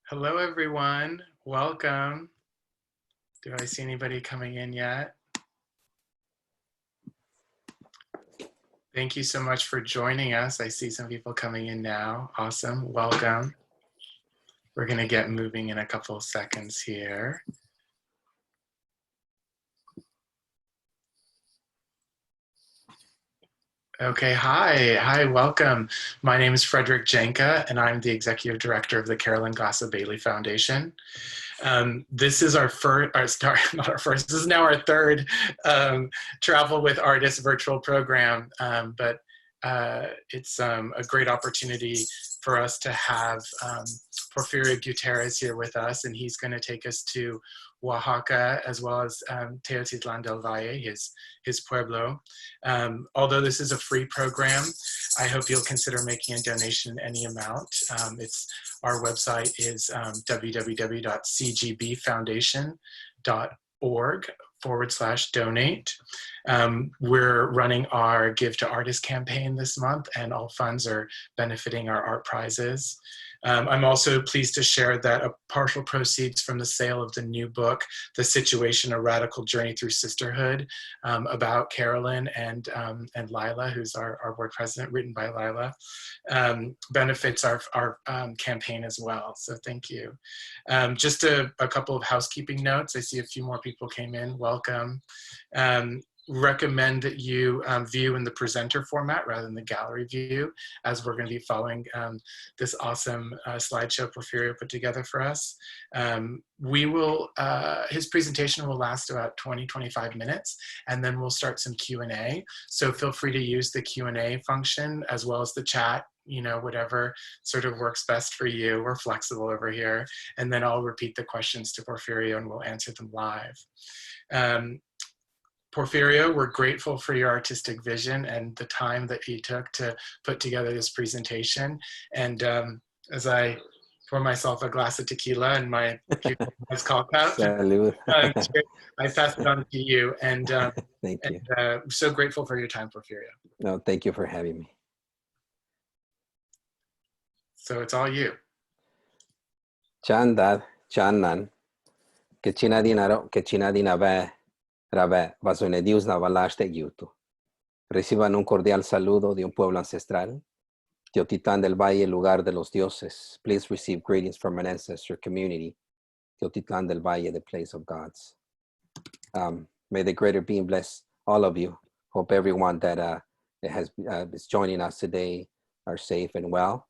Hello, everyone. Welcome. Do I see anybody coming in yet? Thank you so much for joining us. I see some people coming in now. Awesome. Welcome. We're going to get moving in a couple of seconds here. Okay, hi, welcome. My name is Frederick Janka, and I'm the Executive Director of the Carolyn Gossa Bailey Foundation. This is our first, not our first, this is now our third Travel with Artists virtual program, but it's a great opportunity for us to have Porfirio Gutiérrez here with us, and he's going to take us to Oaxaca as well as Teotitlán del Valle, his pueblo. Although this is a free program, I hope you'll consider making a donation any amount. Our website is www.cgbfoundation.org/donate. We're running our Give to Artists campaign this month, and all funds are benefiting our art prizes. I'm also pleased to share that a partial proceeds from the sale of the new book, The Situation, A Radical Journey Through Sisterhood, about Carolyn and Lila, who's our board president, written by Lila, benefits our campaign as well. So thank you. Just a couple of housekeeping notes. I see a few more people came in. Welcome. Recommend that you view in the presenter format rather than the gallery view, as we're going to be following this awesome slideshow Porfirio put together for us. His presentation will last about 20-25 minutes, and then we'll start some Q&A. So feel free to use the Q&A function as well as the chat, whatever sort of works best for you. We're flexible over here. And then I'll repeat the questions to Porfirio and we'll answer them live. Porfirio, we're grateful for your artistic vision and the time that you took to put together this presentation. And as I pour myself a glass of tequila and my mezcal cup, I pass it on to you. And thank you. I'm so grateful for your time, Porfirio. No, thank you for having me. So it's all you. Chandad, Channan, que Chinadinaro, que Chinadinabe. Rabé, Basonedius Navalash de Yutu. Reciban un cordial saludo de un pueblo ancestral. Teotitlán del Valle, lugar de los dioses. Please receive greetings from an ancestor community. Teotitlán del Valle, the place of gods. May the greater being bless all of you. Hope everyone that is joining us today are safe and well.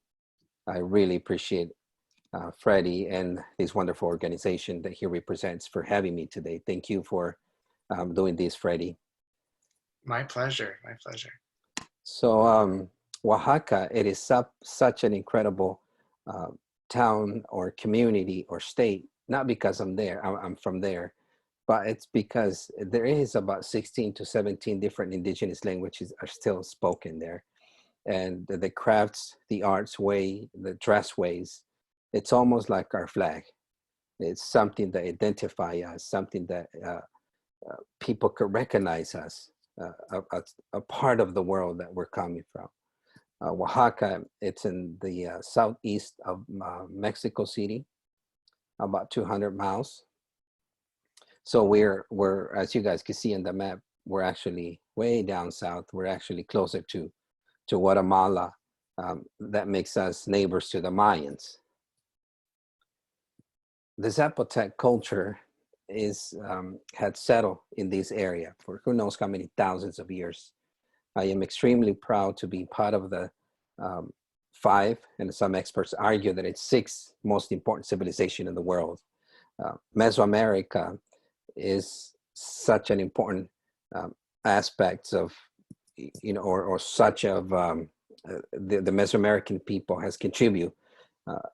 I really appreciate Freddie and his wonderful organization that he represents for having me today. Thank you for doing this, Freddie. My pleasure, my pleasure. So Oaxaca, it is such an incredible town or community or state, not because I'm there, I'm from there, but it's because there is about 16 to 17 different indigenous languages are still spoken there. And the crafts, the arts way, the dress ways, it's almost like our flag. It's something that identifies us, something that people could recognize us, a part of the world that we're coming from. Oaxaca, it's in the southeast of Mexico City, about 200 miles. So we're, as you guys can see in the map, we're actually way down south. We're actually closer to Guatemala. That makes us neighbors to the Mayans. The Zapotec culture had settled in this area for who knows how many thousands of years. I am extremely proud to be part of the 5, and some experts argue that it's 6 most important civilization in the world. Mesoamerica is such an important aspect of, or such of the Mesoamerican people has contributed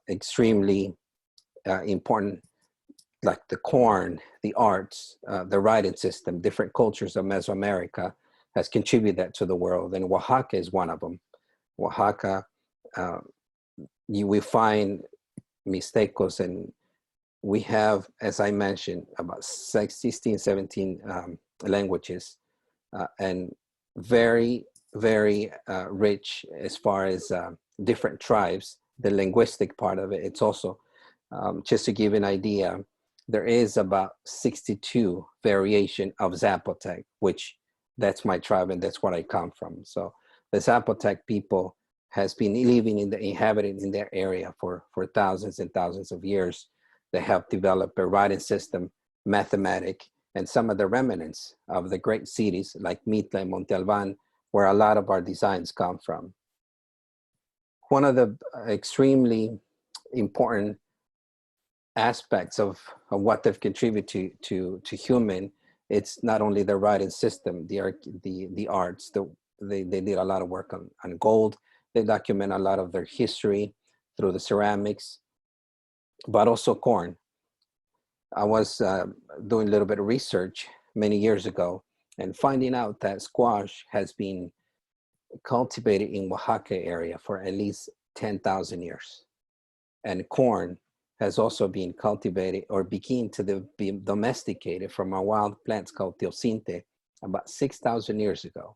extremely important, like the corn, the arts, the writing system, different cultures of Mesoamerica has contributed that to the world. And Oaxaca is one of them. Oaxaca, we find Mixtecos, and we have, as I mentioned, about 16, 17 languages, and very, very rich as far as different tribes. The linguistic part of it, it's also Just to give an idea, there is about 62 variation of Zapotec, which that's my tribe and that's where I come from. So the Zapotec people has been living inhabited in their area for thousands and thousands of years. They have developed a writing system, mathematic, and some of the remnants of the great cities like Mitla and Monte Alban, where a lot of our designs come from. One of the extremely important aspects of what they've contributed to human, it's not only the writing system, the arts. They did a lot of work on gold. They document a lot of their history through the ceramics, but also corn. I was doing a little bit of research many years ago and finding out that squash has been cultivated in Oaxaca area for at least 10,000 years. And corn has also been cultivated or began to be domesticated from a wild plants called teocinte about 6,000 years ago.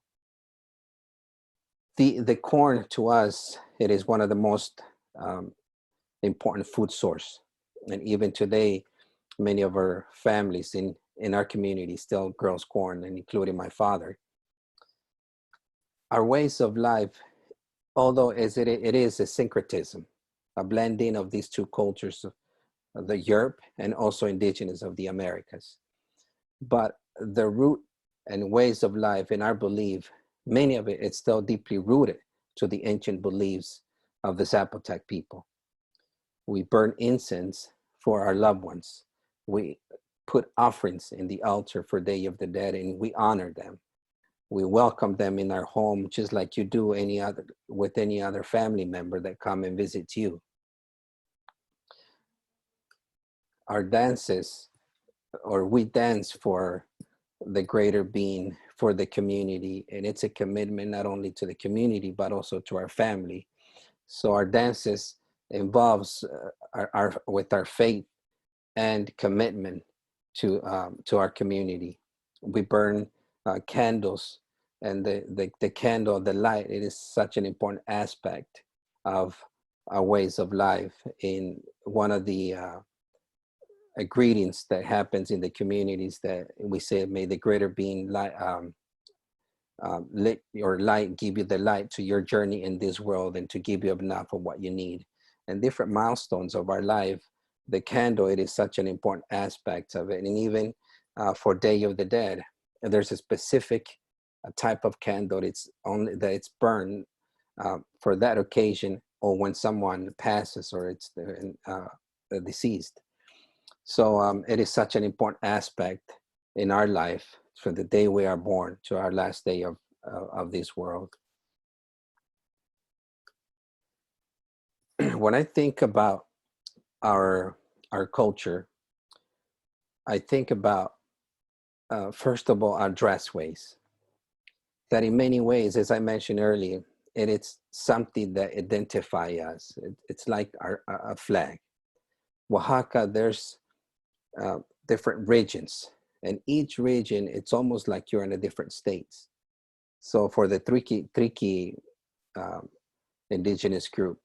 The corn to us, it is one of the most important food source. And even today, many of our families in our community still grows corn, and including my father. Our ways of life, although it is a syncretism, a blending of these two cultures, of the Europe and also indigenous of the Americas. But the root and ways of life in our belief, many of it's still deeply rooted to the ancient beliefs of the Zapotec people. We burn incense for our loved ones. We put offerings in the altar for Day of the Dead, and we honor them. We welcome them in our home just like you do with any other family member that come and visit you. Our dances, or we dance for the greater being, for the community, and it's a commitment not only to the community but also to our family. So our dances involves with our faith and commitment to our community. We burn candles, and the candle, the light, it is such an important aspect of our ways of life. In one of the greetings that happens in the communities, that we say, may the greater being light, lit your light, give you the light to your journey in this world, and to give you enough of what you need. And different milestones of our life, the candle, it is such an important aspect of it. And even for Day of the Dead, there's a specific type of candle it's burned for that occasion, or when someone passes or it's deceased. So it is such an important aspect in our life, from the day we are born to our last day of this world. When I think about our culture, I think about first of all our dress ways. That in many ways, as I mentioned earlier, it's something that identifies us. It's like a flag. Oaxaca, there's different regions, and each region, it's almost like you're in a different states. So for the Triqui indigenous group,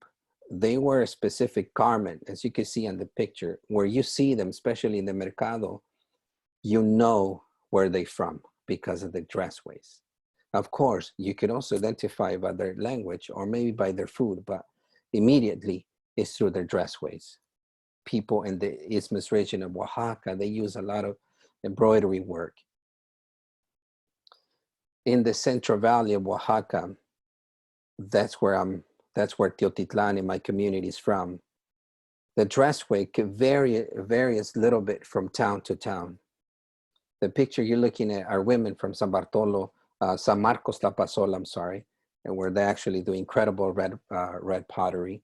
they wear a specific garment, as you can see on the picture, where you see them, especially in the mercado, you know where they're from because of the dress ways. Of course, you can also identify by their language or maybe by their food, but immediately it's through their dress ways. People in the Isthmus region of Oaxaca, they use a lot of embroidery work. In the Central Valley of Oaxaca, that's where Teotitlán in my community is from. The dress way could vary a little bit from town to town. The picture you're looking at are women from San Marcos Tapasol, I'm sorry, and where they actually do incredible red pottery.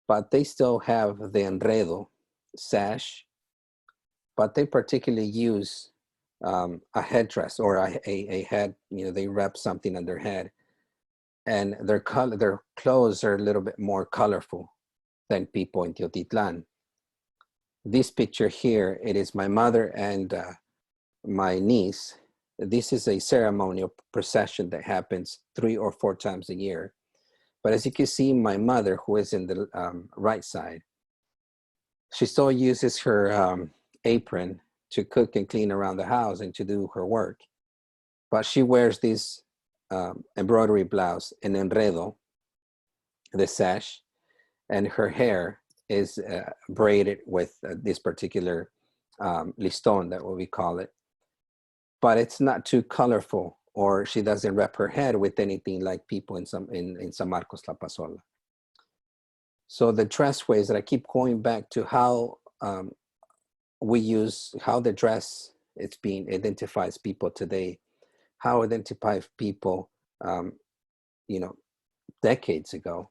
But they still have the enredo sash, but they particularly use a headdress or a head, they wrap something on their head. And their clothes are a little bit more colorful than people in Teotitlán. This picture here, it is my mother and my niece. This is a ceremonial procession that happens 3 or 4 times a year. But as you can see, my mother, who is in the right side, She still uses her apron to cook and clean around the house and to do her work. But she wears this embroidery blouse, an enredo, the sash, and her hair is braided with this particular liston, that what we call it. But it's not too colorful, or she doesn't wrap her head with anything like people in San Marcos La Pasola. So the dress ways that I keep going back to how we use, how the dress, it's being identifies people today, how identifies people, you know, decades ago,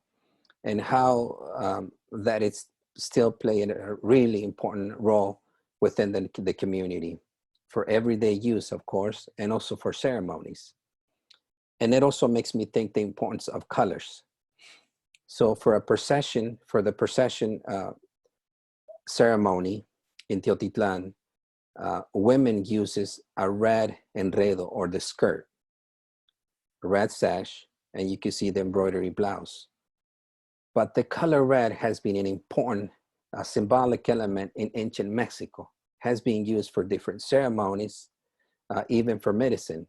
and how that it's still playing a really important role within the community for everyday use, of course, and also for ceremonies. And it also makes me think the importance of colors. So for a procession, for the procession ceremony in Teotitlán, women uses a red enredo, or the skirt, a red sash, and you can see the embroidery blouse. But the color red has been an important symbolic element in ancient Mexico, has been used for different ceremonies, even for medicine.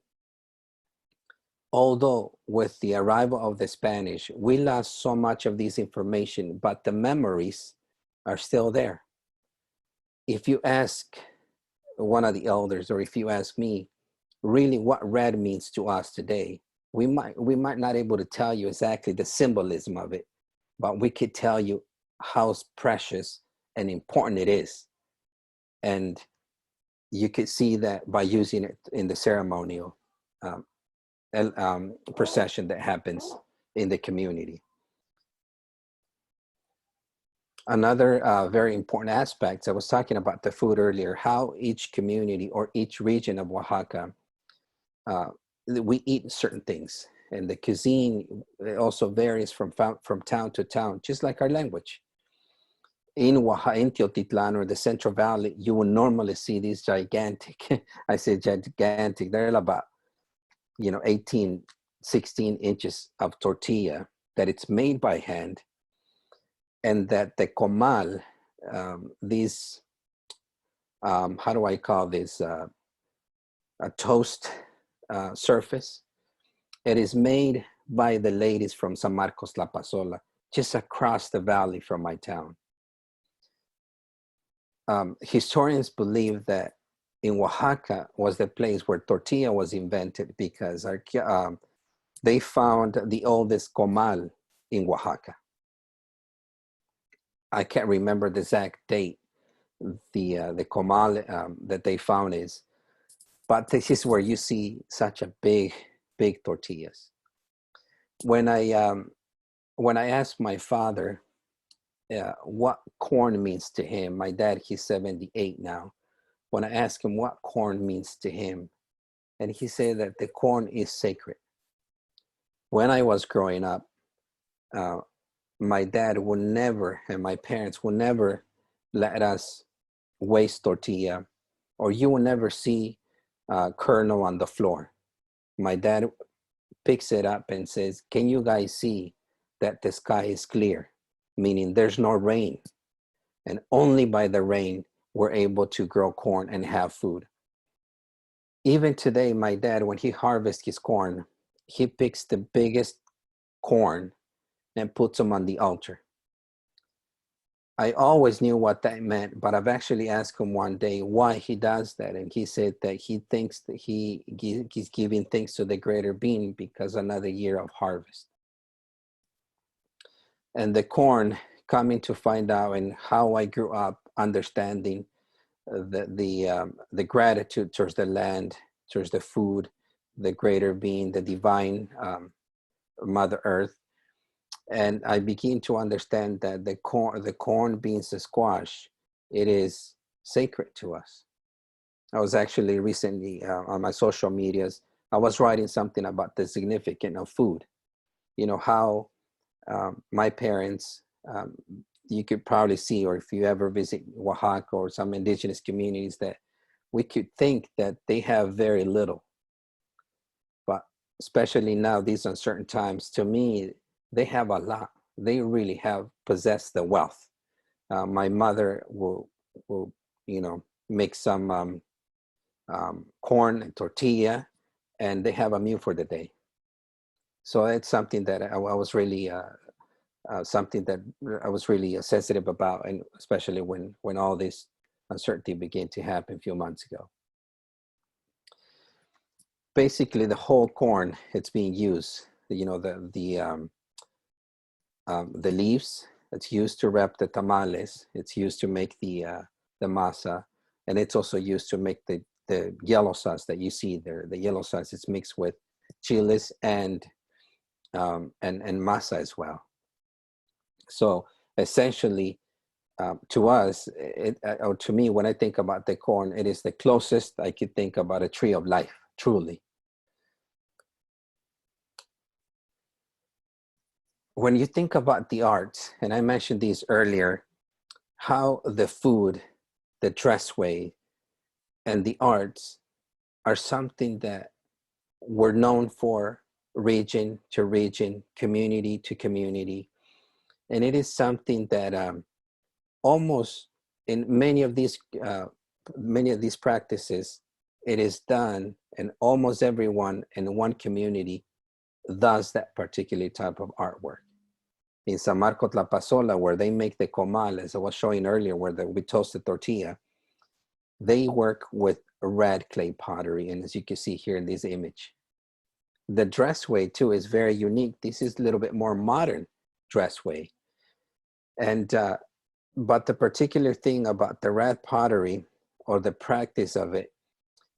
Although with the arrival of the Spanish, we lost so much of this information, but the memories are still there. If you ask one of the elders, or if you ask me, really what red means to us today, we might not able to tell you exactly the symbolism of it, but we could tell you how precious and important it is. And you could see that by using it in the ceremonial procession that happens in the community. Another very important aspect, I was talking about the food earlier, how each community or each region of Oaxaca, we eat certain things. And the cuisine also varies from town to town, just like our language. In Oaxaca, in Teotitlán, or the Central Valley, you will normally see these gigantic, I say gigantic, they're about, 18, 16 inches of tortilla that it's made by hand. And that the comal, these, how do I call this, a toast surface, it is made by the ladies from San Marcos La Pasola, just across the valley from my town. Historians believe that in Oaxaca was the place where tortilla was invented, because they found the oldest comal in Oaxaca. I can't remember the exact date the comal that they found is, but this is where you see such a big tortillas. When I asked my father what corn means to him, my dad, he's 78 now. When I asked him what corn means to him, and he said that the corn is sacred. When I was growing up, my dad would never, and my parents would never let us waste tortilla, or you will never see kernel on the floor. My dad picks it up and says, "Can you guys see that the sky is clear?" Meaning there's no rain. And only by the rain, we're able to grow corn and have food. Even today, my dad, when he harvests his corn, he picks the biggest corn and puts them on the altar. I always knew what that meant, but I've actually asked him one day why he does that. And he said that he thinks that he's giving thanks to the greater being because another year of harvest. And the corn, coming to find out, and how I grew up understanding the gratitude towards the land, towards the food, the greater being, the divine Mother Earth. And I begin to understand that the corn, beans, the squash, it is sacred to us. I was actually recently on my social medias, I was writing something about the significance of food. How my parents, you could probably see, or if you ever visit Oaxaca or some indigenous communities, that we could think that they have very little. But especially now, these uncertain times, to me, they have a lot. They really have possessed the wealth. My mother will, you know, make some corn and tortilla, and they have a meal for the day. So it's something that I was really something that I was really sensitive about, and especially when all this uncertainty began to happen a few months ago. Basically, the whole corn, it's being used. You know, the leaves, it's used to wrap the tamales. It's used to make the masa, and it's also used to make the yellow sauce that you see there. The yellow sauce is mixed with chiles and masa as well. So essentially, to us, or to me, when I think about the corn, it is the closest I could think about a tree of life, truly. When you think about the arts, and I mentioned these earlier, how the food, the dressway, and the arts are something that we're known for region to region, community to community. And it is something that almost in many of these practices, it is done, and almost everyone in one community does that particular type of artwork. In San Marcos Tlapazola, where they make the comal, as I was showing earlier, where we toast the tortilla, they work with red clay pottery, and as you can see here in this image. The dressway too is very unique. This is a little bit more modern dressway. And but the particular thing about the red pottery, or the practice of it,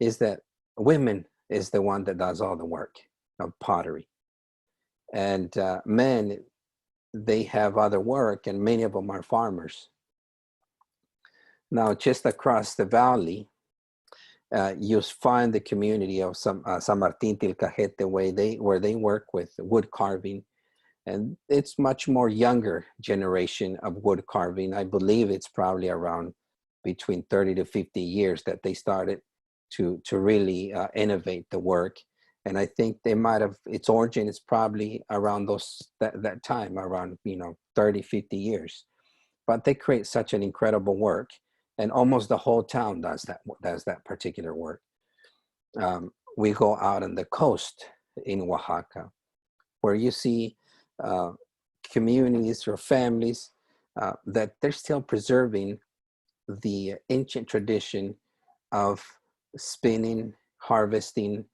is that women is the one that does all the work of pottery. And men, they have other work, and many of them are farmers. Now, just across the valley, you find the community of San Martín Tilcajete, where they work with wood carving. And it's much more younger generation of wood carving. I believe it's probably around between 30 to 50 years that they started to really innovate the work. And I think they might have, its origin is probably around that time, around 30, 50 years. But they create such an incredible work, and almost the whole town does that particular work. We go out on the coast in Oaxaca, where you see communities or families that they're still preserving the ancient tradition of spinning, harvesting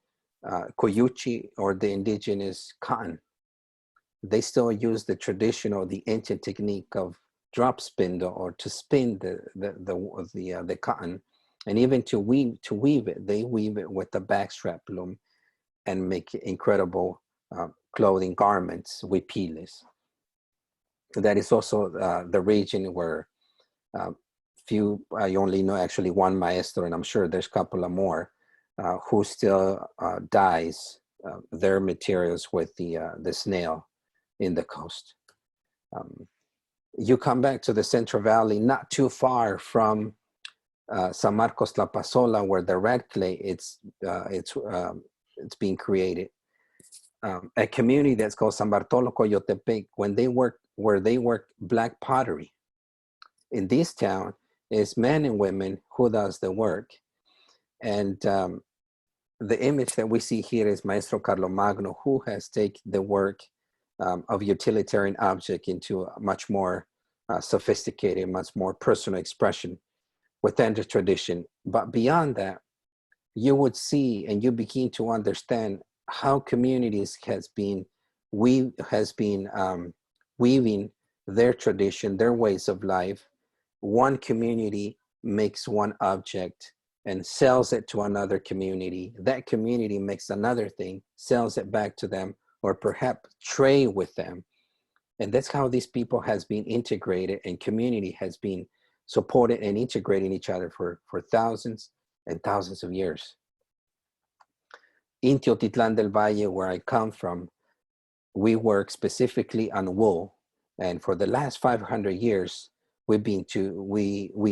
coyuchi, or the indigenous cotton. They still use the traditional, the ancient technique of drop spindle, or to spin the cotton, and even to weave it. They weave it with the backstrap loom and make incredible clothing garments, huipiles. That is also the region where I only know actually one maestro, and I'm sure there's a couple of more, who still dyes their materials with the snail in the coast. You come back to the Central Valley, not too far from San Marcos Tlapazola, where the red clay it's being created. A community that's called San Bartolo Coyotepec, where they work black pottery. In this town, is men and women who does the work. And the image that we see here is Maestro Carlo Magno, who has taken the work of utilitarian object into a much more sophisticated, much more personal expression within the tradition. But beyond that, you would see and you begin to understand how communities has been weaving their tradition, their ways of life. One community makes one object and sells it to another community. That community makes another thing, sells it back to them, or perhaps trade with them. And that's how these people has been integrated, and community has been supported and integrating each other for thousands and thousands of years. In Teotitlán del Valle, where I come from, we work specifically on wool. And for the last 500 years, we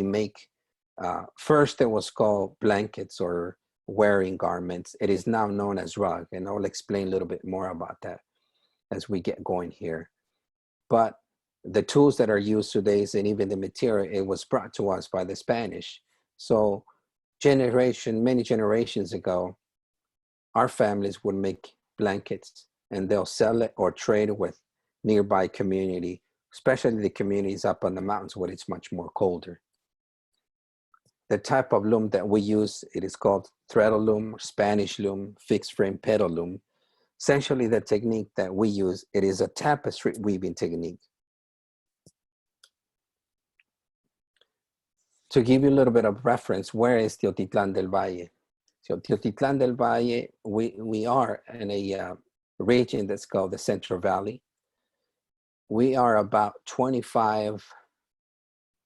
make, first it was called blankets or wearing garments. It is now known as rug, and I'll explain a little bit more about that as we get going here. But the tools that are used today and even the material, it was brought to us by the Spanish. So many generations ago, our families would make blankets and they'll sell it or trade with nearby community, especially the communities up on the mountains where it's much more colder. The type of loom that we use, it is called threadle loom, Spanish loom, fixed frame pedal loom. Essentially the technique that we use, it is a tapestry weaving technique. To give you a little bit of reference, where is Teotitlán del Valle? So Teotitlán del Valle, we are in a region that's called the Central Valley. We are about 25,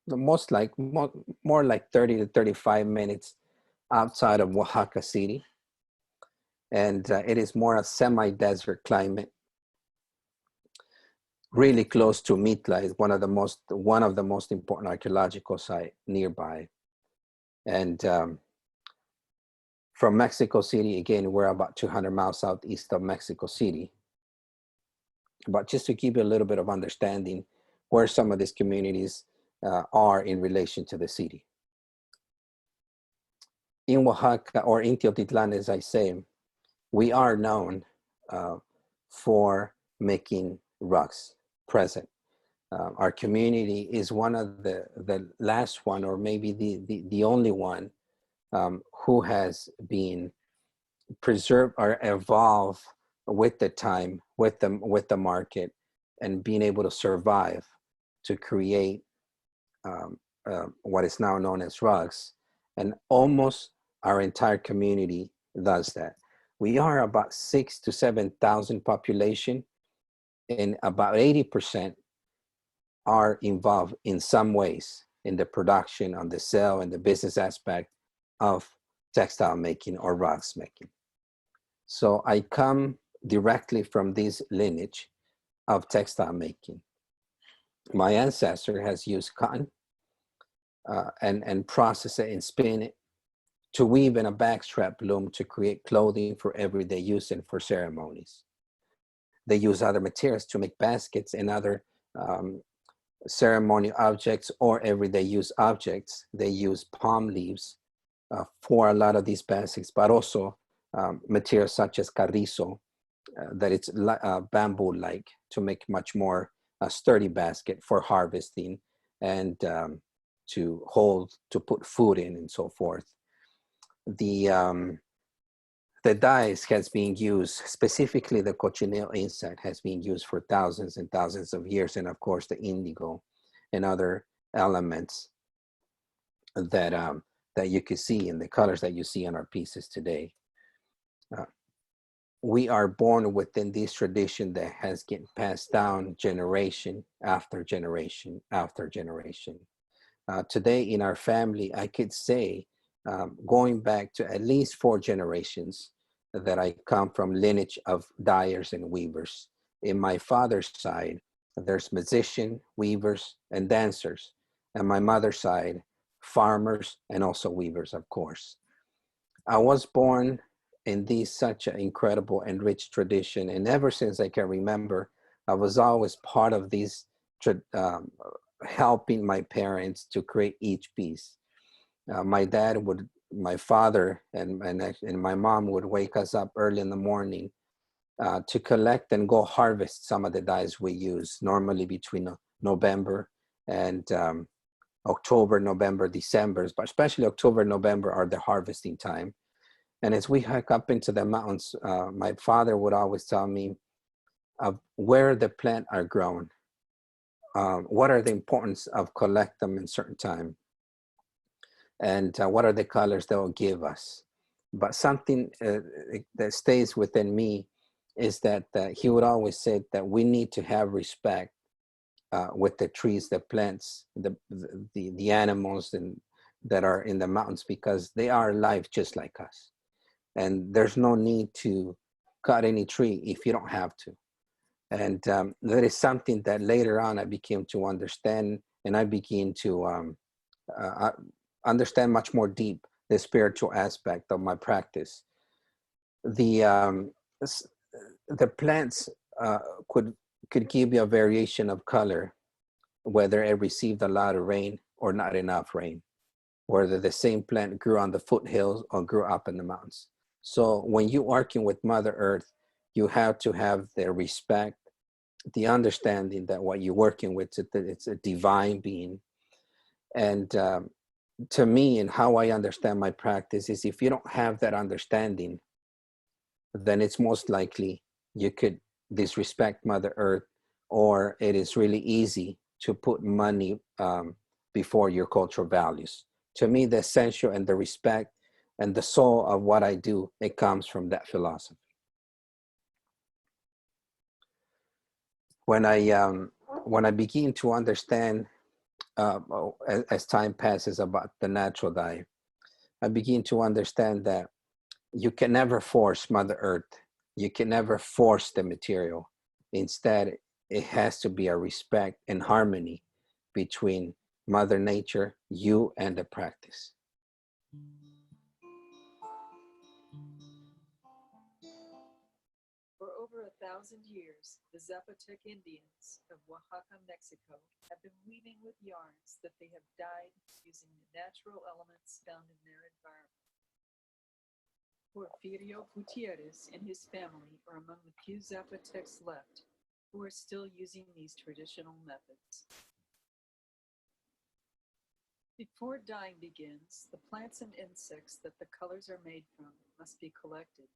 more like 30 to 35 minutes outside of Oaxaca City. And it is more a semi-desert climate. Really close to Mitla is one of the most important archaeological sites nearby. And from Mexico City, again, we're about 200 miles southeast of Mexico City. But just to give you a little bit of understanding where some of these communities are in relation to the city. In Oaxaca, or in Teotitlán, as I say, we are known for making rugs present. Our community is one of the last one, or maybe the only one who has been preserved or evolved with the time, with the market, and being able to survive to create what is now known as rugs. And almost our entire community does that. We are about 6,000 to 7,000 population, and about 80% are involved in some ways in the production, on the sale, and the business aspect of textile making or rugs making. So I come directly from this lineage of textile making. My ancestor has used cotton and process it and spin it to weave in a backstrap loom to create clothing for everyday use and for ceremonies. They use other materials to make baskets and other ceremonial objects or everyday use objects. They use palm leaves for a lot of these baskets, but also materials such as carrizo, that it's bamboo-like, to make much more sturdy basket for harvesting and to put food in and so forth. The dyes has been used, specifically the cochineal insect has been used for thousands and thousands of years, and of course the indigo and other elements that that you can see in the colors that you see on our pieces today. We are born within this tradition that has getting passed down generation after generation after generation. Today in our family, I could say, going back to at least 4 generations, that I come from lineage of dyers and weavers. In my father's side, there's musicians, weavers, and dancers. And my mother's side, farmers and also weavers, of course. I was born in such an incredible and rich tradition. And ever since I can remember, I was always part of these, helping my parents to create each piece. My father and my mom would wake us up early in the morning to collect and go harvest some of the dyes we use, normally between November and October, November, December, but especially October, November are the harvesting time. And as we hike up into the mountains, my father would always tell me of where the plant are grown, what are the importance of collect them in certain time, and what are the colors that will give us. But something that stays within me is that he would always say that we need to have respect with the trees, the plants, the animals that are in the mountains, because they are alive just like us. And there's no need to cut any tree if you don't have to. And that is something that later on I became to understand, and I began to understand much more deep the spiritual aspect of my practice. The plants could give you a variation of color whether it received a lot of rain or not enough rain, whether the same plant grew on the foothills or grew up in the mountains. So when you're working with Mother Earth, you have to have the respect, the understanding that what you're working with, it's a divine being. And to me, and how I understand my practice is, if you don't have that understanding, then it's most likely you could disrespect Mother Earth, or it is really easy to put money before your cultural values. To me, the essential and the respect and the soul of what I do, it comes from that philosophy. When I begin to understand, as time passes, about the natural dye, I begin to understand that you can never force Mother Earth. You can never force the material. Instead, it has to be a respect and harmony between Mother Nature, you, and the practice. For over 1,000 years, the Zapotec Indians of Oaxaca, Mexico, have been weaving with yarns that they have dyed using the natural elements found in their environment. Porfirio Gutiérrez and his family are among the few Zapotecs left who are still using these traditional methods. Before dyeing begins, the plants and insects that the colors are made from must be collected.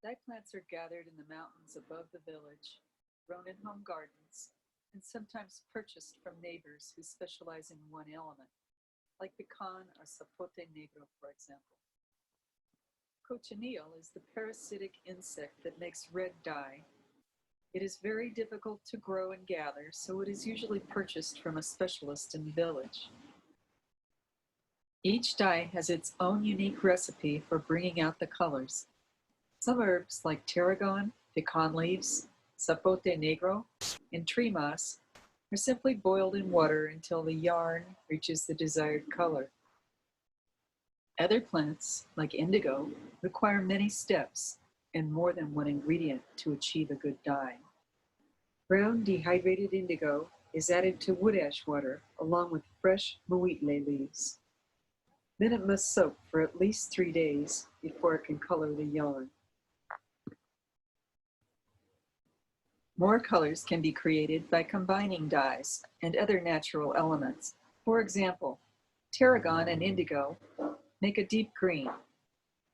Dye plants are gathered in the mountains above the village, grown in home gardens, and sometimes purchased from neighbors who specialize in one element, like pecan or Zapotec negro, for example. Cochineal is the parasitic insect that makes red dye. It is very difficult to grow and gather, so it is usually purchased from a specialist in the village. Each dye has its own unique recipe for bringing out the colors. Some herbs like tarragon, pecan leaves, Zapotec negro, and tree moss are simply boiled in water until the yarn reaches the desired color. Other plants, like indigo, require many steps and more than one ingredient to achieve a good dye. Brown dehydrated indigo is added to wood ash water along with fresh muitle leaves. Then it must soak for at least 3 days before it can color the yarn. More colors can be created by combining dyes and other natural elements. For example, tarragon and indigo make a deep green.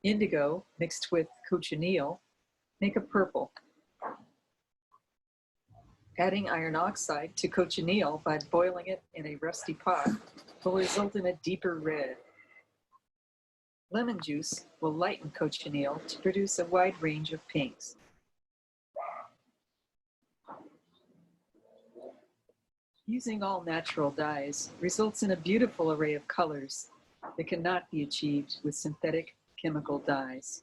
Indigo mixed with cochineal make a purple. Adding iron oxide to cochineal by boiling it in a rusty pot will result in a deeper red. Lemon juice will lighten cochineal to produce a wide range of pinks. Using all natural dyes results in a beautiful array of colors that cannot be achieved with synthetic chemical dyes.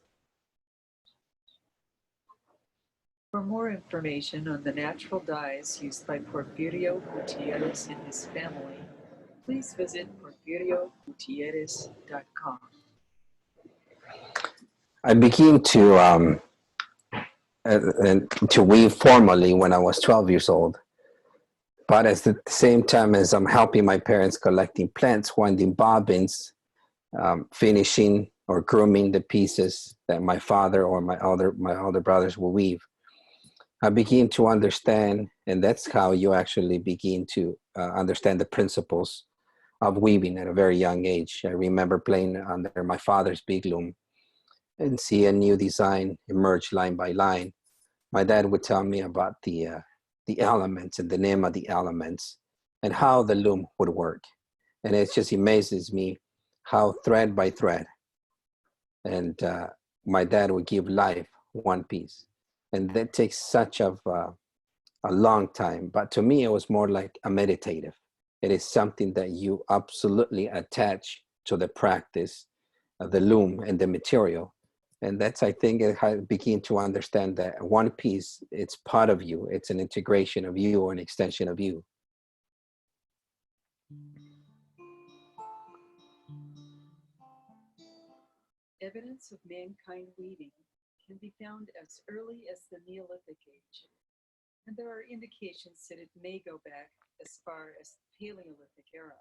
For more information on the natural dyes used by Porfirio Gutiérrez and his family, please visit porfiriogutierrez.com. I began to weave formally when I was 12 years old. But at the same time as I'm helping my parents collecting plants, winding bobbins, finishing or grooming the pieces that my father or my older brothers will weave, I begin to understand, and that's how you actually begin to understand the principles of weaving at a very young age. I remember playing under my father's big loom and see a new design emerge line by line. My dad would tell me about the elements and the name of the elements and how the loom would work. And it just amazes me how thread by thread, and my dad would give life one piece. And that takes such a long time. But to me, it was more like a meditative. It is something that you absolutely attach to the practice of the loom and the material. And that's, I think, I begin to understand that one piece, it's part of you. It's an integration of you or an extension of you. Evidence of mankind weaving can be found as early as the Neolithic age. and there are indications that it may go back as far as the Paleolithic era.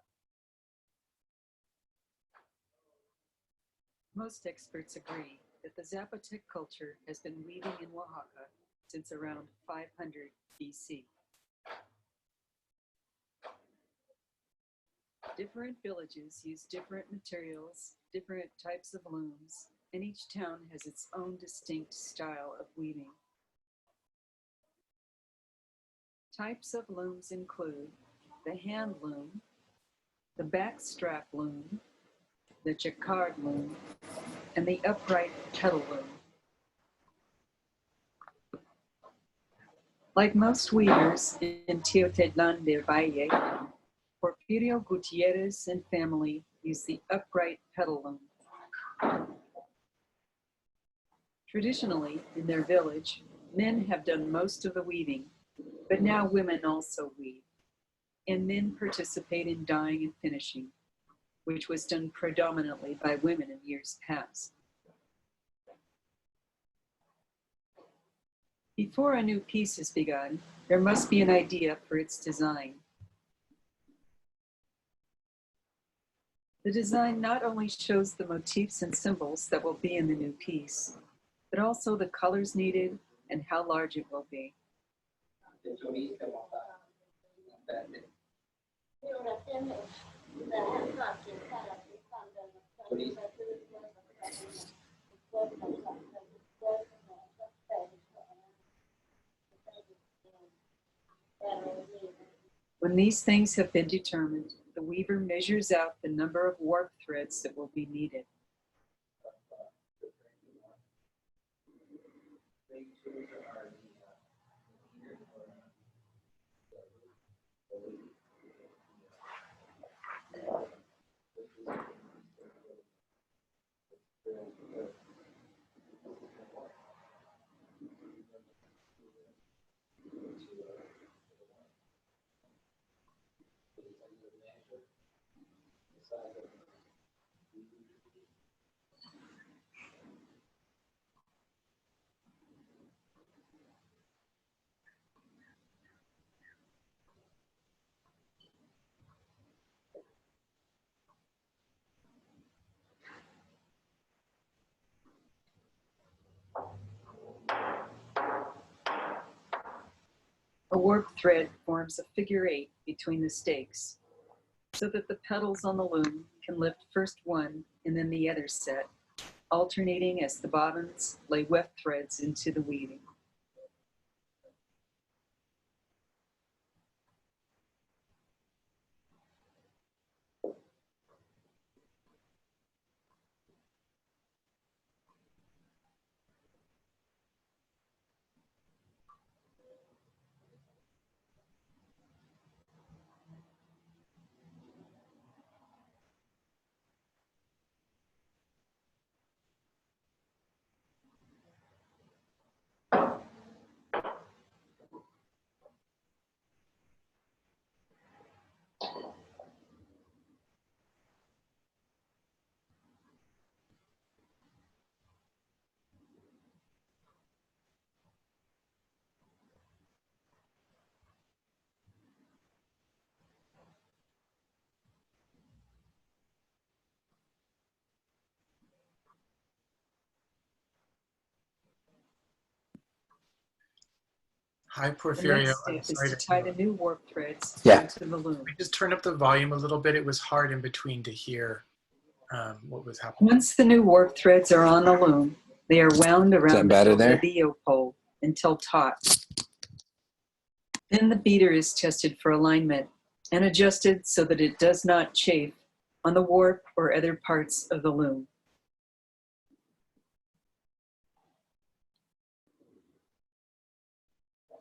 Most experts agree that the Zapotec culture has been weaving in Oaxaca since around 500 BC. Different villages use different materials, different types of looms, and each town has its own distinct style of weaving. Types of looms include the hand loom, the backstrap loom, the jacquard loom, and the upright petal loom. Like most weavers in Teotitlán del Valle, Porfirio Gutiérrez and family use the upright petal loom. Traditionally, in their village, men have done most of the weaving, but now women also weave, and men participate in dyeing and finishing, which was done predominantly by women in years past. Before a new piece is begun, there must be an idea for its design. The design not only shows the motifs and symbols that will be in the new piece, but also the colors needed and how large it will be. When these things have been determined, the weaver measures out the number of warp threads that will be needed. A warp thread forms a figure 8 between the stakes, so that the petals on the loom can lift first one and then the other set, alternating as the bobbins lay weft threads into the weaving. Hi, The Porfirio. next I'm step is sorry to to tie the new warp threads Yeah. into the loom. I just turned up the volume a little bit. It was hard in between to hear what was happening. Once the new warp threads are on the loom, they are wound around the tobillo pole until taut. Then the beater is tested for alignment and adjusted so that it does not chafe on the warp or other parts of the loom.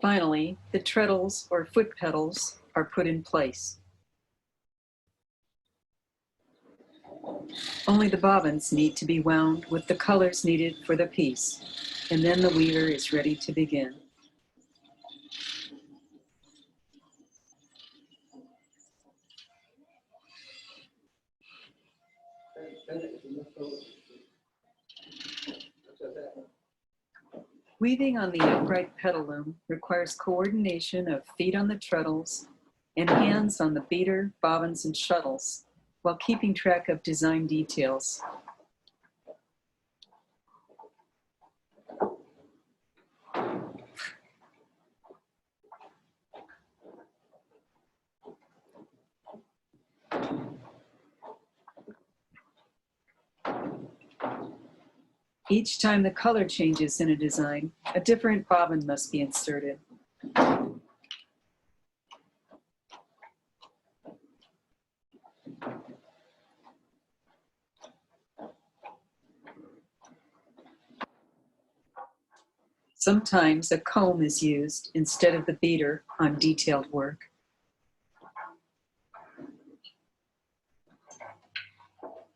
Finally, the treadles or foot pedals are put in place. Only the bobbins need to be wound with the colors needed for the piece, and then the weaver is ready to begin. Weaving on the upright petal loom requires coordination of feet on the treadles and hands on the beater, bobbins, and shuttles, while keeping track of design details. Each time the color changes in a design, a different bobbin must be inserted. Sometimes a comb is used instead of the beater on detailed work.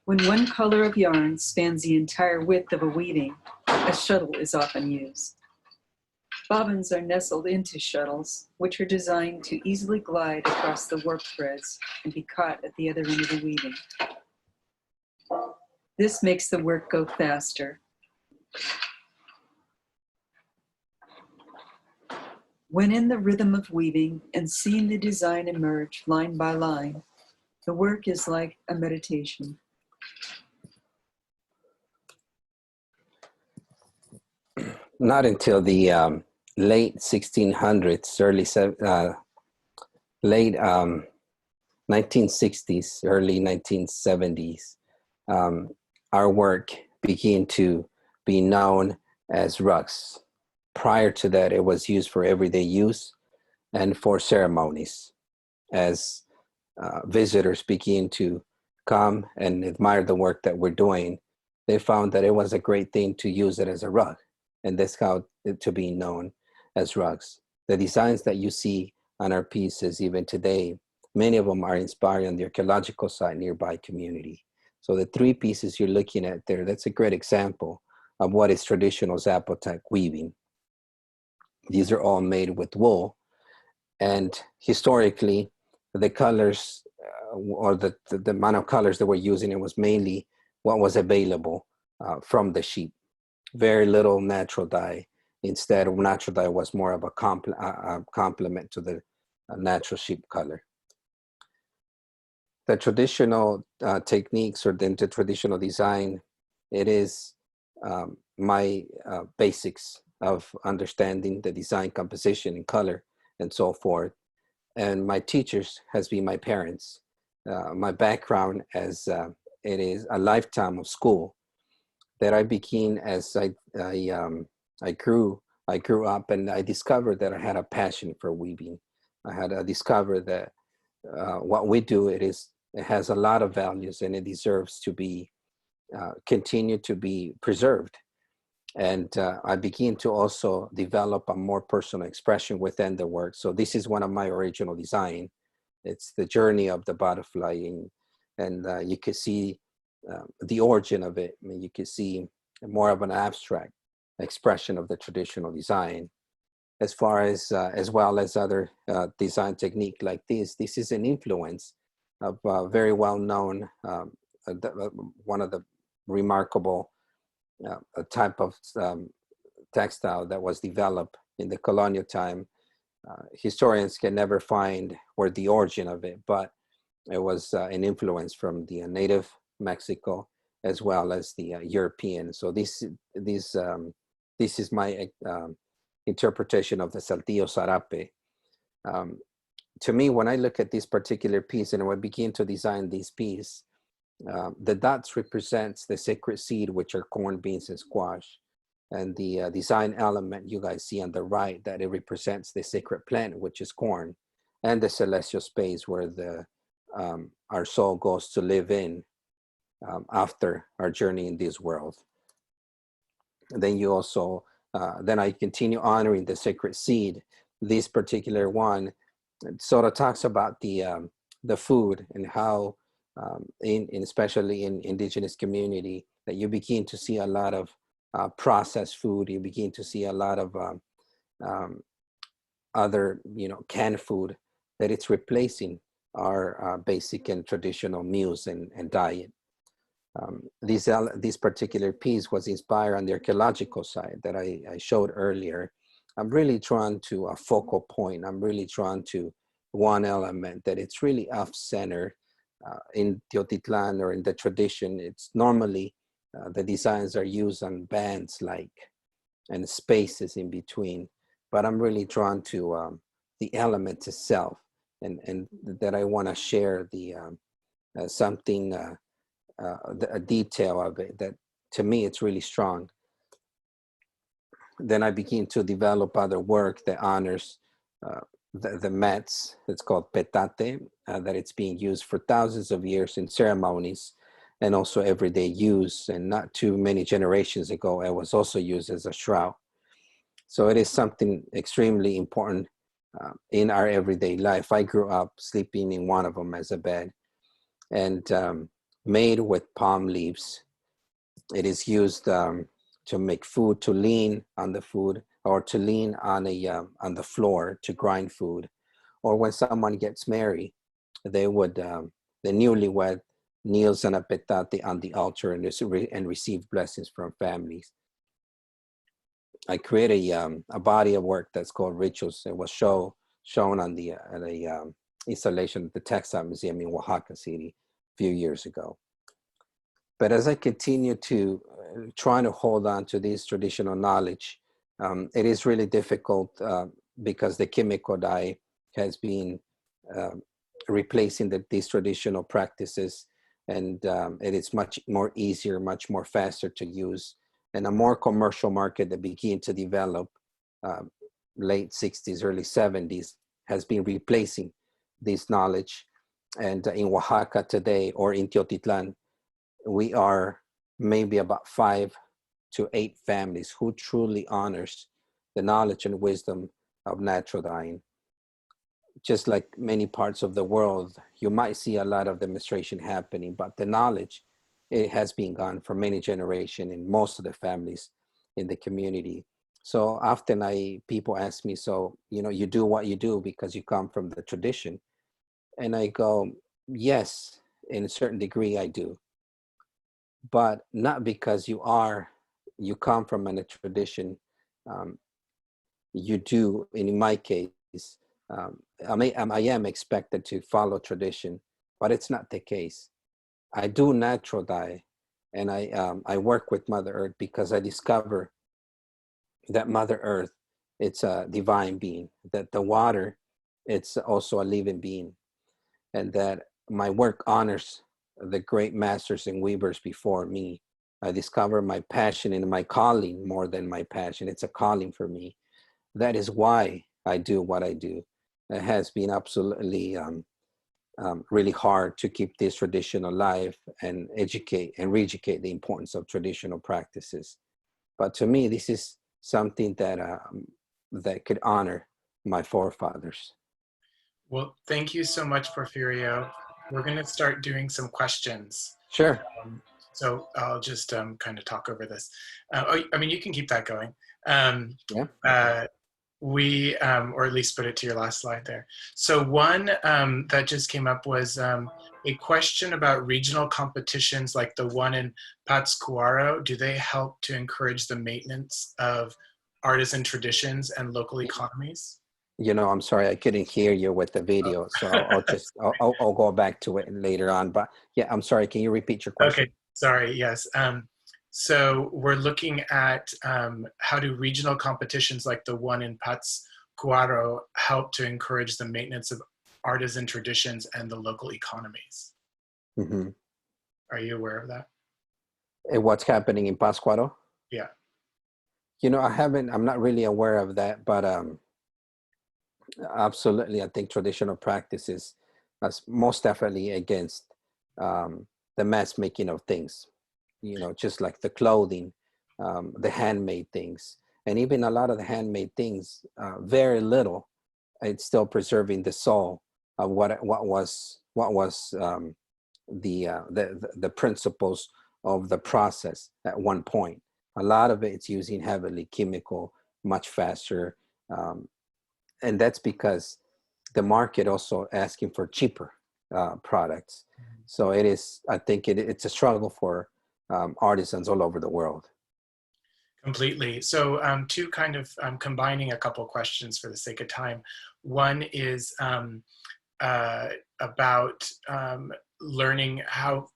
When one color of yarn spans the entire width of a weaving, a shuttle is often used. Bobbins are nestled into shuttles, which are designed to easily glide across the warp threads and be caught at the other end of the weaving. This makes the work go faster. When in the rhythm of weaving and seeing the design emerge line by line, the work is like a meditation. Not until the late 1600s, late 1960s, early 1970s, our work began to be known as rugs. Prior to that, it was used for everyday use and for ceremonies. As visitors began to come and admire the work that we're doing, they found that it was a great thing to use it as a rug. And that's how it to be known as rugs. The designs that you see on our pieces, even today, many of them are inspired on the archaeological site nearby community. So the three pieces you're looking at there, that's a great example of what is traditional Zapotec weaving. These are all made with wool. And historically, the colors or the amount of colors that we're using, it was mainly what was available from the sheep. Very little natural dye. Instead, natural dye was more of a complement to the natural sheep color. The traditional techniques or the traditional design, it is my basics of understanding the design, composition, and color, and so forth. And my teachers has been my parents. My background as it is a lifetime of school that I began as I grew up, and I discovered that I had a passion for weaving. I had discovered that what we do, it has a lot of values, and it deserves to be continue to be preserved. And I began to also develop a more personal expression within the work. So this is one of my original design. It's the journey of the butterfly, and you can see the origin of it. I mean, you can see more of an abstract expression of the traditional design. As far as well as other design technique like this is an influence of very well-known, one of the remarkable type of textile that was developed in the colonial time. Historians can never find where the origin of it, but it was an influence from the native Mexico as well as the European. So this is my interpretation of the saltillo sarape. To me, when I look at this particular piece and when I begin to design this piece, the dots represents the sacred seed, which are corn, beans, and squash. And the design element you guys see on the right, that it represents the sacred plant, which is corn, and the celestial space where our soul goes to live in after our journey in this world. And then you also, then I continue honoring the sacred seed. This particular one sort of talks about the food and how, especially in indigenous community, that you begin to see a lot of processed food. You begin to see a lot of other, canned food, that it's replacing our basic and traditional meals and diet. This particular piece was inspired on the archaeological side that I showed earlier. I'm really drawn to a focal point. I'm really drawn to one element that it's really off-center. In Teotitlán or in the tradition, it's normally the designs are used on bands like and spaces in between, but I'm really drawn to the element itself, and that I want to share the something, a detail of it that to me it's really strong. Then I begin to develop other work that honors the mats. It's called petate, that it's being used for thousands of years in ceremonies and also everyday use. And not too many generations ago, it was also used as a shroud. So it is something extremely important in our everyday life. I grew up sleeping in one of them as a bed, and made with palm leaves. It is used to make food, to lean on the food, or to lean on the floor to grind food. Or when someone gets married, they would, the newlywed kneels on a petate on the altar and receive blessings from families. I created a body of work that's called Rituals. It was shown on the installation at the Textile Museum in Oaxaca City a few years ago. But as I continue to try to hold on to this traditional knowledge, it is really difficult because the chemical dye has been replacing these traditional practices, and it is much more easier, much more faster to use, and a more commercial market that began to develop late 60s, early 70s has been replacing this knowledge. And in Oaxaca today, or in Teotitlán, we are maybe about 5 to 8 families who truly honors the knowledge and wisdom of natural dyeing. Just like many parts of the world, you might see a lot of demonstration happening, but the knowledge, it has been gone for many generations in most of the families in the community. So often people ask me, so, you do what you do because you come from the tradition. And I go, yes, in a certain degree I do. But not because you come from a tradition. You do, and in my case, I am expected to follow tradition, but it's not the case. I do natural dye, and I work with Mother Earth because I discover that Mother Earth, it's a divine being, that the water, it's also a living being, and that my work honors the great masters and weavers before me. I discover my passion and my calling more than my passion. It's a calling for me. That is why I do what I do. It has been absolutely really hard to keep this tradition alive and educate and re-educate the importance of traditional practices. But to me, this is something that that could honor my forefathers. Well, thank you so much, Porfirio. We're going to start doing some questions. Sure. So I'll just kind of talk over this. You can keep that going. Yeah. Or at least put it to your last slide there. So one that just came up was a question about regional competitions like the one in Pátzcuaro. Do they help to encourage the maintenance of artisan traditions and local economies? I'm sorry, I couldn't hear you with the video, so I'll go back to it later on. But yeah, I'm sorry, can you repeat your question? Okay, sorry, yes. So we're looking at how do regional competitions like the one in Pátzcuaro help to encourage the maintenance of artisan traditions and the local economies? Mm-hmm. Are you aware of that? And what's happening in Pátzcuaro? Yeah. I'm not really aware of that, but absolutely, I think traditional practices is most definitely against the mass making of things, just like the clothing, the handmade things, and even a lot of the handmade things, very little, it's still preserving the soul of what was the principles of the process at one point. A lot of it's using heavily chemical, much faster, and that's because the market also asking for cheaper products. So it is, I think it's a struggle for artisans all over the world. Completely. So two kind of combining a couple questions for the sake of time. One is about learning how,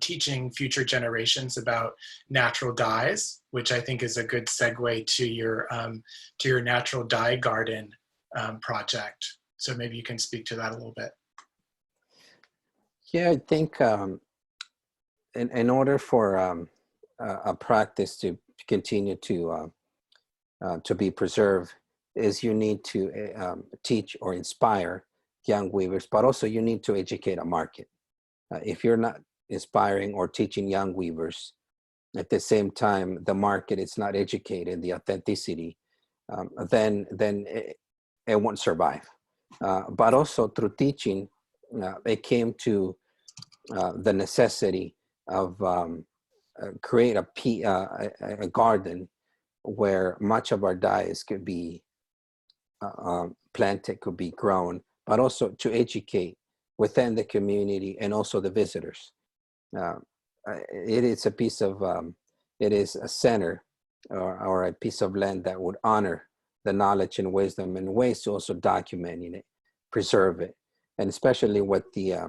teaching future generations about natural dyes, which I think is a good segue to your natural dye garden project. So maybe you can speak to that a little bit. Yeah, I think in order for a practice to continue to be preserved, is you need to teach or inspire young weavers, but also you need to educate a market. If you're not inspiring or teaching young weavers, at the same time the market is not educated, the authenticity, then it won't survive. But also through teaching, it came to the necessity of create a garden where much of our dyes could be planted, could be grown, but also to educate within the community and also the visitors. It is a piece of, it is a center or a piece of land that would honor the knowledge and wisdom and ways to also document it, preserve it. And especially with the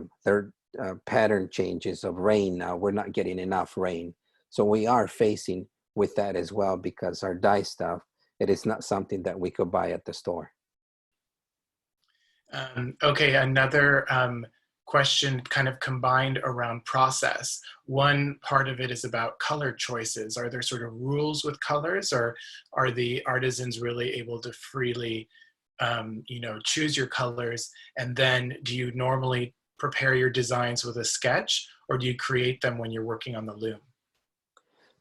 pattern changes of rain now, we're not getting enough rain. So we are facing with that as well, because our dye stuff, it is not something that we could buy at the store. Okay, another question kind of combined around process. One part of it is about color choices. Are there sort of rules with colors, or are the artisans really able to freely choose your colors? And then do you normally prepare your designs with a sketch, or do you create them when you're working on the loom?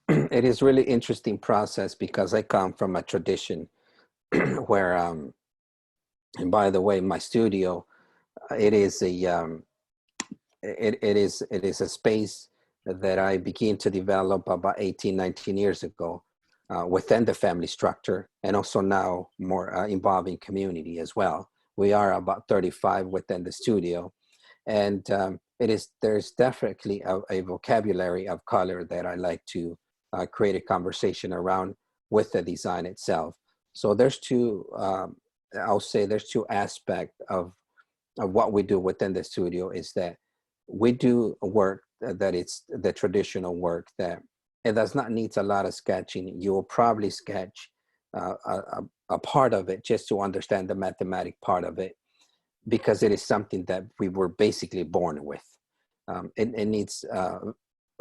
It is really interesting process, because I come from a tradition where, and by the way, my studio, it is a it is a space that I began to develop about 18, 19 years ago within the family structure, and also now more involving community as well. We are about 35 within the studio, and there's definitely a vocabulary of color that I like to create a conversation around with the design itself. So there's two, I'll say there's two aspects of what we do within the studio. Is that we do work that it's the traditional work that it does not need a lot of sketching. You will probably sketch a part of it just to understand the mathematic part of it, because it is something that we were basically born with. It needs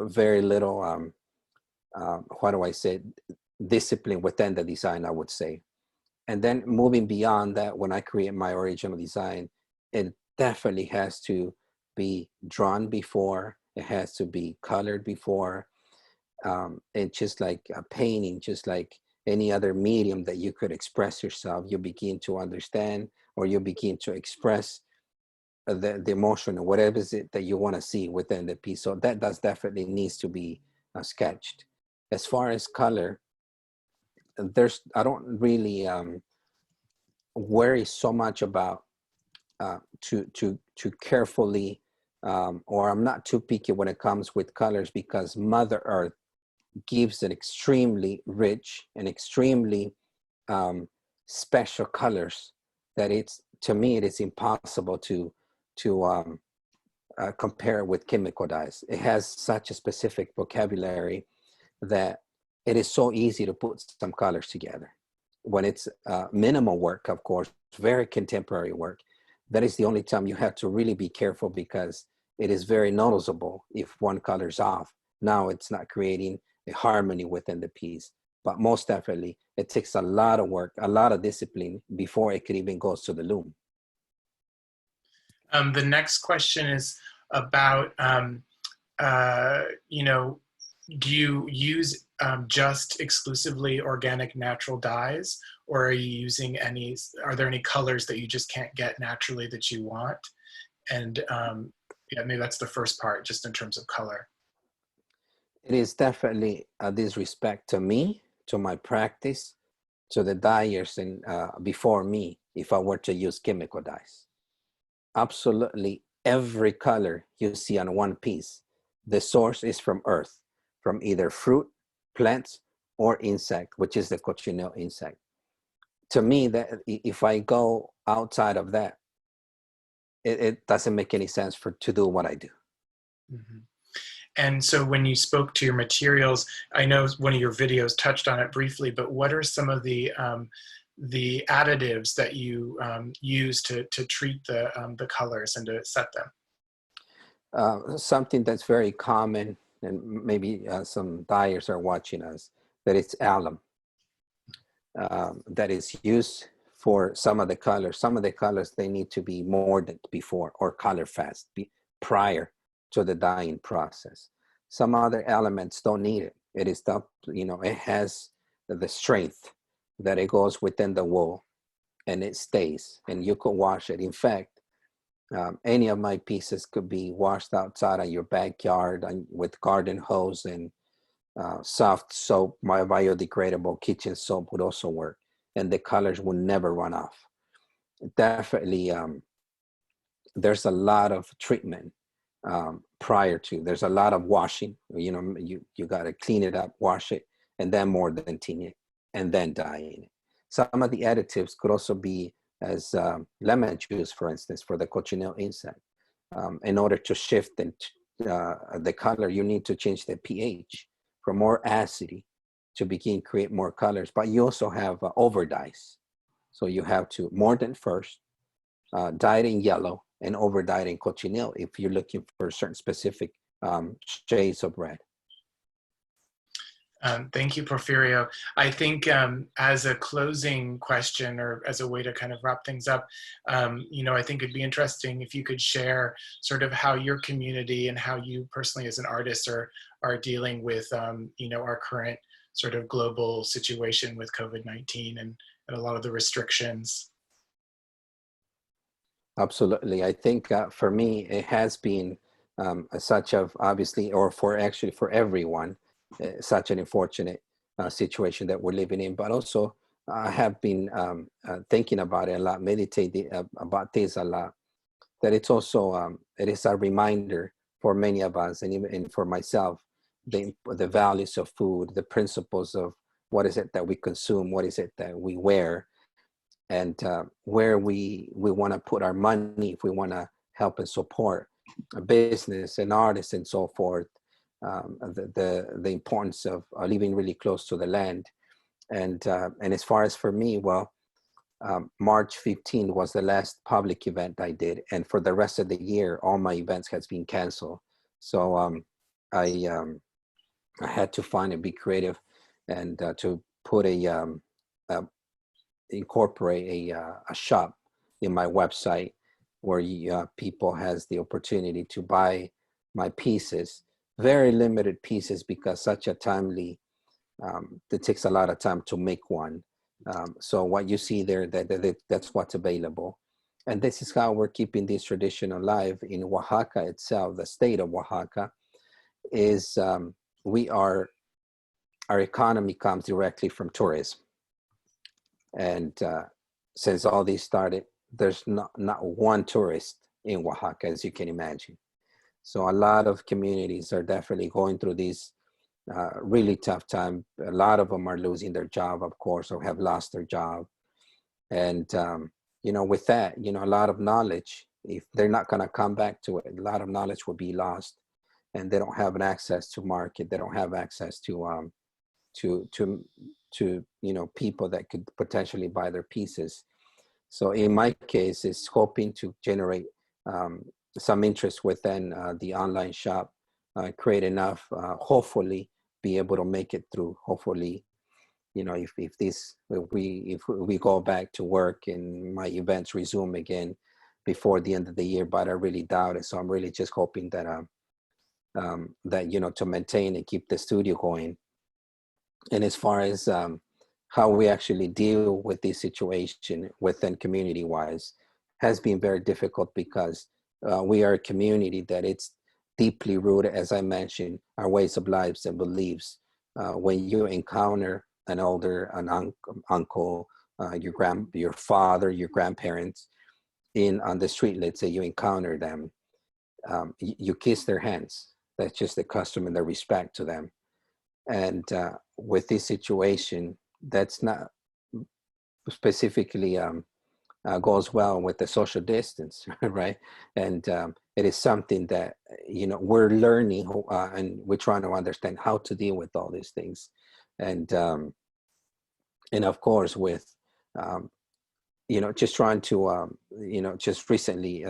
very little, what do I say, discipline within the design, I would say. And then moving beyond that, when I create my original design, it definitely has to be drawn before, it has to be colored before. And just like a painting, just like any other medium that you could express yourself, you begin to understand, or you begin to express the emotion or whatever is it that you want to see within the piece. So that does definitely needs to be sketched. As far as color, I don't really worry so much about to carefully, or I'm not too picky when it comes with colors, because Mother Earth gives an extremely rich and extremely special colors that to me it is impossible to compare with chemical dyes. It has such a specific vocabulary that it is so easy to put some colors together. When it's minimal work, of course, very contemporary work, that is the only time you have to really be careful, because it is very noticeable if one color's off. Now it's not creating a harmony within the piece. But most definitely, it takes a lot of work, a lot of discipline before it could even go to the loom. The next question is about, do you use just exclusively organic natural dyes, or are you using are there any colors that you just can't get naturally that you want? And yeah, maybe that's the first part, just in terms of color. It is definitely a disrespect to me, to my practice, to the dyers and before me, if I were to use chemical dyes. Absolutely every color you see on one piece, the source is from earth, from either fruit, plants, or insect, which is the cochineal insect. To me, that if I go outside of that, it doesn't make any sense to do what I do. Mm-hmm. And so when you spoke to your materials, I know one of your videos touched on it briefly, but what are some of the additives that you use to treat the colors and to set them? Something that's very common, and maybe some dyers are watching us, that it's alum. That is used for some of the colors. Some of the colors, they need to be mordant before or color fast prior to the dyeing process. Some other elements don't need it. It is the, it has the strength that it goes within the wool and it stays, and you could wash it. In fact, any of my pieces could be washed outside of your backyard with garden hose and soft soap. My biodegradable kitchen soap would also work, and the colors will never run off. Definitely, there's a lot of treatment prior to. There's a lot of washing. You got to clean it up, wash it, and then more than tin it, and then dyeing it. Some of the additives could also be as lemon juice, for instance, for the cochineal insect. In order to shift the color, you need to change the pH from more acidy to create more colors. But you also have over dyes. So you have to mordant first, dye it in yellow, and over dye it in cochineal if you're looking for certain specific shades of red. Thank you, Porfirio. I think as a closing question, or as a way to kind of wrap things up, I think it'd be interesting if you could share sort of how your community and how you personally as an artist are dealing with, our current sort of global situation with COVID-19 and a lot of the restrictions. Absolutely. I think for me, it has been such of obviously, or for everyone, such an unfortunate situation that we're living in. But also, I have been thinking about it a lot, meditating about this a lot. That it's also it is a reminder for many of us, and even for myself, the values of food, the principles of what is it that we consume, what is it that we wear, and where we want to put our money if we want to help and support a business and artists and so forth. The importance of living really close to the land, and as far as for me, well, March 15 was the last public event I did, and for the rest of the year, all my events has been canceled. So I had to find and be creative, and to put incorporate a shop in my website where people has the opportunity to buy my pieces, very limited pieces, because such a timely, it takes a lot of time to make one. So what you see there, that's what's available. And this is how we're keeping this tradition alive in Oaxaca itself. The state of Oaxaca is, our economy comes directly from tourism. And since all these started, there's not one tourist in Oaxaca, as you can imagine. So a lot of communities are definitely going through this really tough time. A lot of them are losing their job, of course, or have lost their job. And, with that, a lot of knowledge, if they're not going to come back to it, a lot of knowledge will be lost, and they don't have an access to market. They don't have access to people that could potentially buy their pieces. So in my case, it's hoping to generate some interest within the online shop, create enough, hopefully be able to make it through. Hopefully, if we go back to work and my events resume again before the end of the year, but I really doubt it. So I'm really just hoping that to maintain and keep the studio going. And as far as how we actually deal with this situation within community-wise, has been very difficult, because we are a community that it's deeply rooted, as I mentioned, our ways of lives and beliefs. When you encounter an uncle, your father, your grandparents on the street, let's say you encounter them, you kiss their hands. That's just the custom and the respect to them. And with this situation, that's not specifically goes well with the social distance, right? And it is something that, you know, we're learning and we're trying to understand how to deal with all these things. And of course, with, you know, just trying to, you know, just recently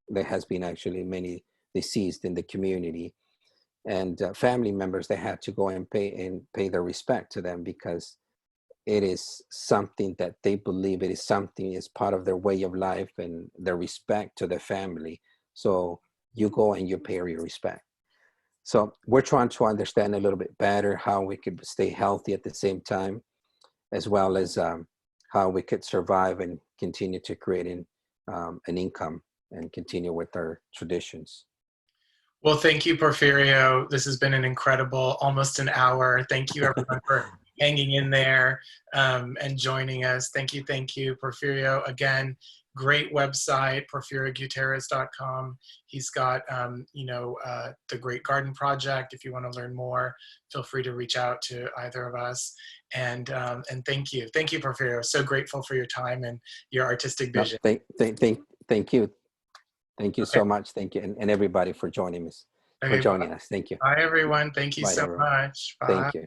there has been actually many deceased in the community, and family members, they had to go and pay their respect to them, because it is something that they believe it is something is part of their way of life and their respect to their family. So you go and you pay your respect. So we're trying to understand a little bit better how we could stay healthy at the same time, as well as how we could survive and continue to create an income and continue with our traditions. Well, thank you, Porfirio. This has been an incredible, almost an hour. Thank you, everyone, for hanging in there and joining us. Thank you, Porfirio. Again, great website, porfiriogutierrez.com. He's got, you know, the Great Garden Project. If you want to learn more, feel free to reach out to either of us. And thank you, Porfirio. So grateful for your time and your artistic vision. No, thank you. Thank you Okay. so much. Thank you. And everybody for joining us. Okay, Thank you. bye, everyone. Thank you Bye, so everyone. much. Bye. Thank you.